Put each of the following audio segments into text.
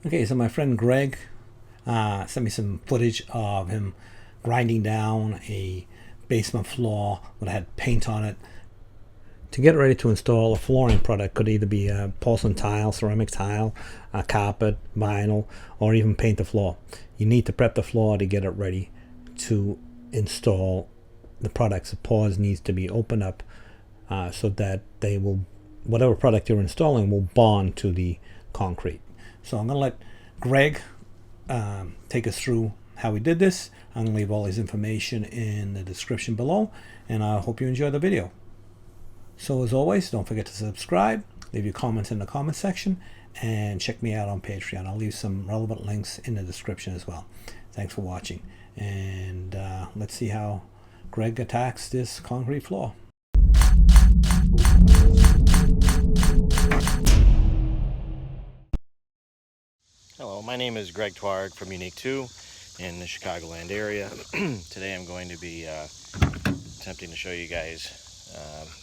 Okay, so my friend Greg sent me some footage of him grinding down a basement floor that had paint on it to get ready to install a flooring product. Could either be a porcelain tile, ceramic tile, a carpet, vinyl, or even paint the floor. You need to prep the floor to get it ready to install the products. The pores needs to be opened up so that they will, whatever product you're installing will bond to the concrete. So I'm going to let Greg take us through how we did this. I'm going to leave all his information in the description below, and I hope you enjoy the video. So as always, don't forget to subscribe, leave your comments in the comment section, and check me out on Patreon. I'll leave some relevant links in the description as well. Thanks for watching, and let's see how Greg attacks this concrete floor. Hello, my name is Greg Twarog from Unique 2 in the Chicagoland area. Today I'm going to be attempting to show you guys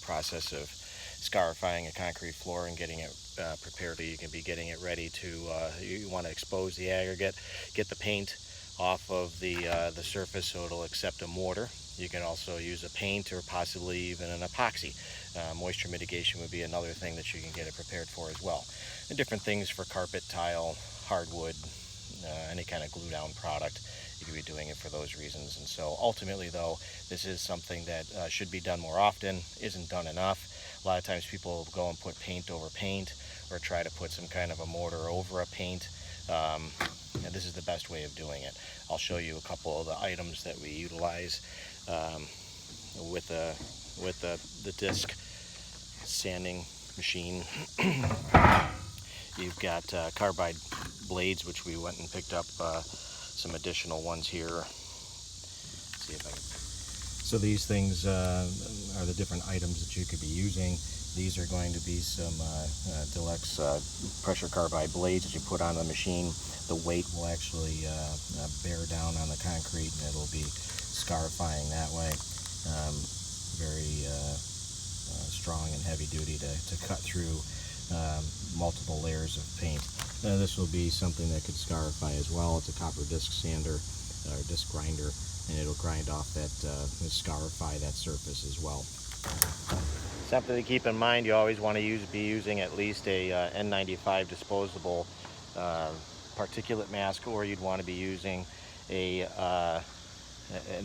process of scarifying a concrete floor and getting it prepared. So you can be getting it ready to, you want to expose the aggregate, get the paint off of the surface so it'll accept a mortar. You can also use a paint or possibly even an epoxy. Moisture mitigation would be another thing that you can get it prepared for as well. And different things for carpet, tile, hardwood, any kind of glue down product. You could be doing it for those reasons. And so ultimately though, this is something that should be done more often, isn't done enough. A lot of times people go and put paint over paint or try to put some kind of a mortar over a paint. And this is the best way of doing it. I'll show you a couple of the items that we utilize with the disc sanding machine. You've got Carbide Blades, which we went and picked up some additional ones here. Let's see if I can. So these things are the different items that you could be using. These are going to be some deluxe pressure carbide blades that you put on the machine. The weight will actually bear down on the concrete and it'll be scarifying that way. Very strong and heavy duty to cut through multiple layers of paint. This will be something that could scarify as well. It's a copper disc sander or disc grinder, and it'll grind off that, scarify that surface as well. Something to keep in mind, you always want to be using at least a N95 disposable particulate mask, or you'd want to be using an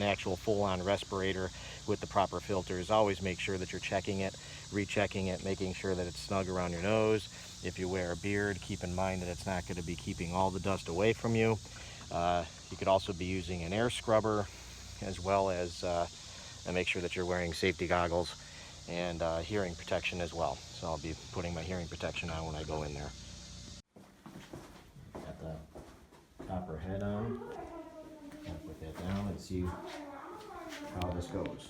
actual full-on respirator with the proper filters. Always make sure that you're checking it, rechecking it, making sure that it's snug around your nose. If you wear a beard, keep in mind that it's not going to be keeping all the dust away from you. You could also be using an air scrubber, as well as make sure that you're wearing safety goggles and hearing protection as well. So I'll be putting my hearing protection on when I go in there. Got the copper head on. I'll put that down and see how this goes.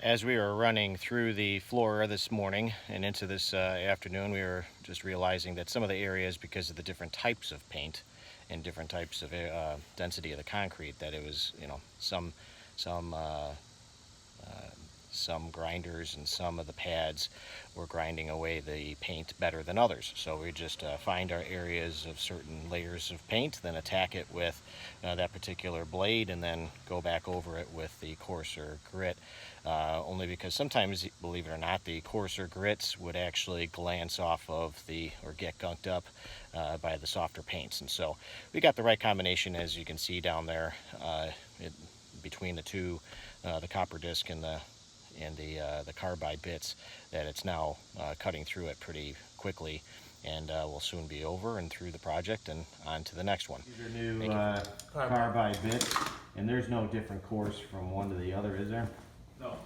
As we were running through the floor this morning and into this afternoon, we were just realizing that some of the areas, because of the different types of paint and different types of density of the concrete, that it was, you know, some grinders and some of the pads were grinding away the paint better than others. So we just find our areas of certain layers of paint, then attack it with that particular blade, and then go back over it with the coarser grit. Only because sometimes, believe it or not, the coarser grits would actually glance off of or get gunked up by the softer paints. And so we got the right combination, as you can see down there, between the two, the copper disc and the carbide bits, that it's now cutting through it pretty quickly and we'll soon be over and through the project and on to the next one. These are new carbide bits, and there's no different course from one to the other, is there? No.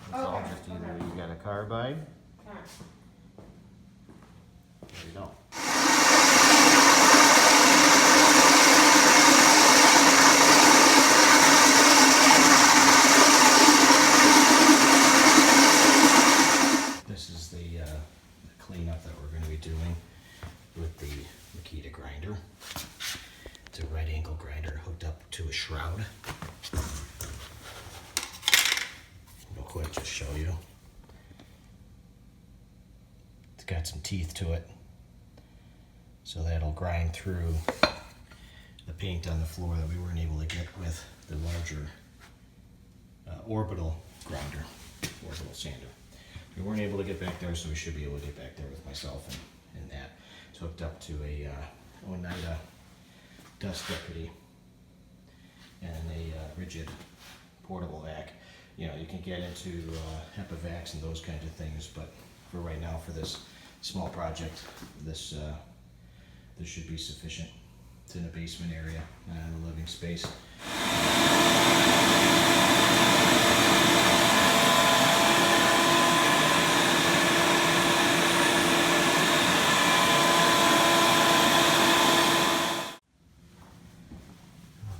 It's all just either you got a carbide. There you go. This is the cleanup that we're going to be doing with the Makita grinder. It's a right angle grinder hooked up to a shroud. Real quick, just show you. It's got some teeth to it, so that'll grind through the paint on the floor that we weren't able to get with the larger orbital grinder, orbital sander. We weren't able to get back there, so we should be able to get back there with myself and that. It's hooked up to a Oneida dust deputy and a rigid portable vac. You know, you can get into HEPA vacs and those kinds of things, but for right now, for this small project, this should be sufficient. It's in a basement area, in a living space.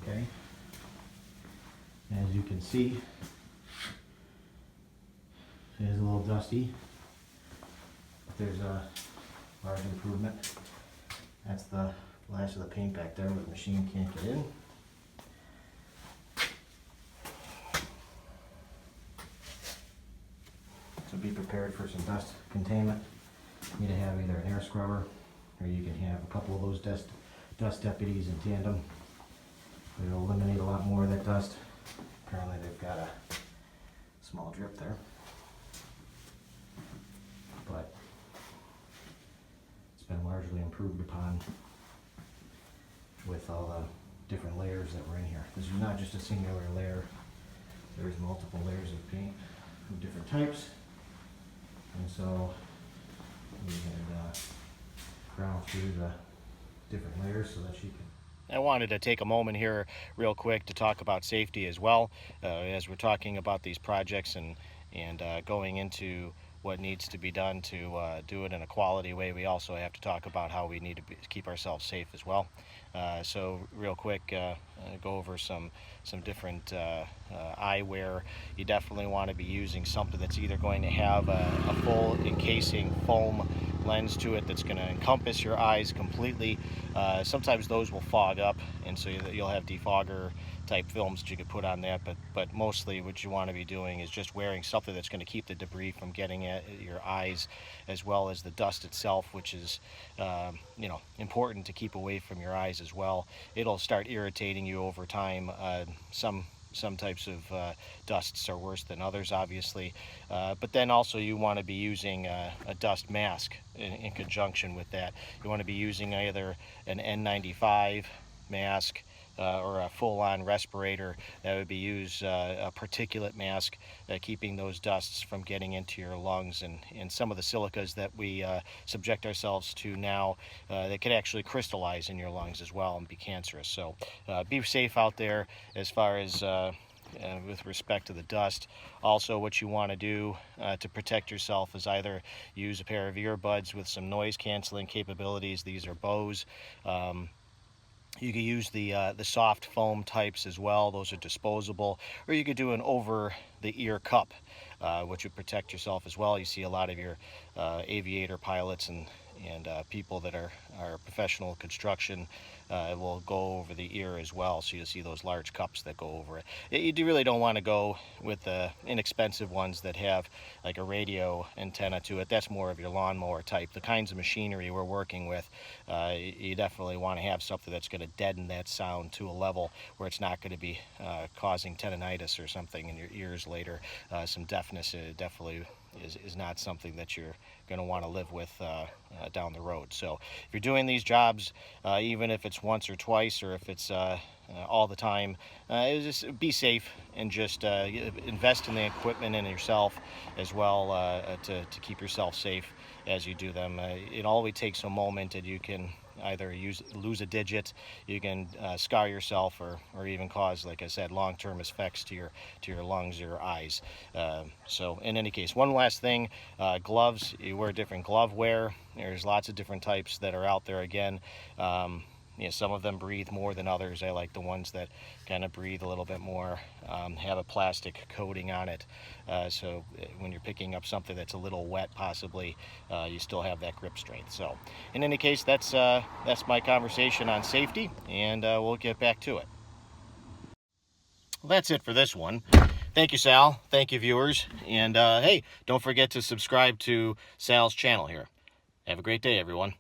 Okay, as you can see, it is a little dusty, but there's a large improvement. That's the last of the paint back there where the machine can't get in. So be prepared for some dust containment. You need to have either an air scrubber, or you can have a couple of those dust deputies in tandem. It'll eliminate a lot more of that dust. Apparently they've got a small drip there, but it's been largely improved upon with all the different layers that were in here. This is not just a singular layer. There's multiple layers of paint of different types, and so we had ground through the different layers so that you can. I wanted to take a moment here real quick to talk about safety as well, as we're talking about these projects and going into what needs to be done to do it in a quality way. We also have to talk about how we need to keep ourselves safe as well. So real quick, go over some different eyewear. You definitely want to be using something that's either going to have a full encasing foam lens to it that's going to encompass your eyes completely. Sometimes those will fog up, and so you'll have defogger type films that you could put on that, but mostly what you want to be doing is just wearing something that's going to keep the debris from getting at your eyes, as well as the dust itself, which is you know, important to keep away from your eyes as well. It'll start irritating you over time. Some types of dusts are worse than others, obviously, but then also you want to be using a dust mask in conjunction with that. You want to be using either an N95 mask or a full-on respirator that would be used, a particulate mask, keeping those dusts from getting into your lungs, and some of the silicas that we subject ourselves to now, they could actually crystallize in your lungs as well and be cancerous. So be safe out there as far as with respect to the dust. Also, what you want to do to protect yourself is either use a pair of earbuds with some noise canceling capabilities. These are Bose. You could use the soft foam types as well. Those are disposable. Or you could do an over-the-ear cup, which would protect yourself as well. You see a lot of your aviator pilots and people that are professional construction will go over the ear as well, so you'll see those large cups that go over it. You really don't want to go with the inexpensive ones that have like a radio antenna to it. That's more of your lawnmower type. The kinds of machinery we're working with, you definitely want to have something that's going to deaden that sound to a level where it's not going to be causing tendinitis or something in your ears later. Some deafness definitely is not something that you're going to want to live with down the road. So if you're doing these jobs, even if it's once or twice, or if it's all the time, just be safe and just invest in the equipment and yourself as well, to keep yourself safe as you do them. It always takes a moment, and you can either lose a digit, you can scar yourself, or even cause, like I said, long-term effects to your lungs, your eyes. So in any case, one last thing, gloves. You wear different glove wear. There's lots of different types that are out there. Again, some of them breathe more than others. I like the ones that kind of breathe a little bit more, have a plastic coating on it, so when you're picking up something that's a little wet, possibly, you still have that grip strength. So in any case, that's my conversation on safety, and we'll get back to it. Well, that's it for this one. Thank you, Sal. Thank you, viewers. And hey, don't forget to subscribe to Sal's channel here. Have a great day, everyone.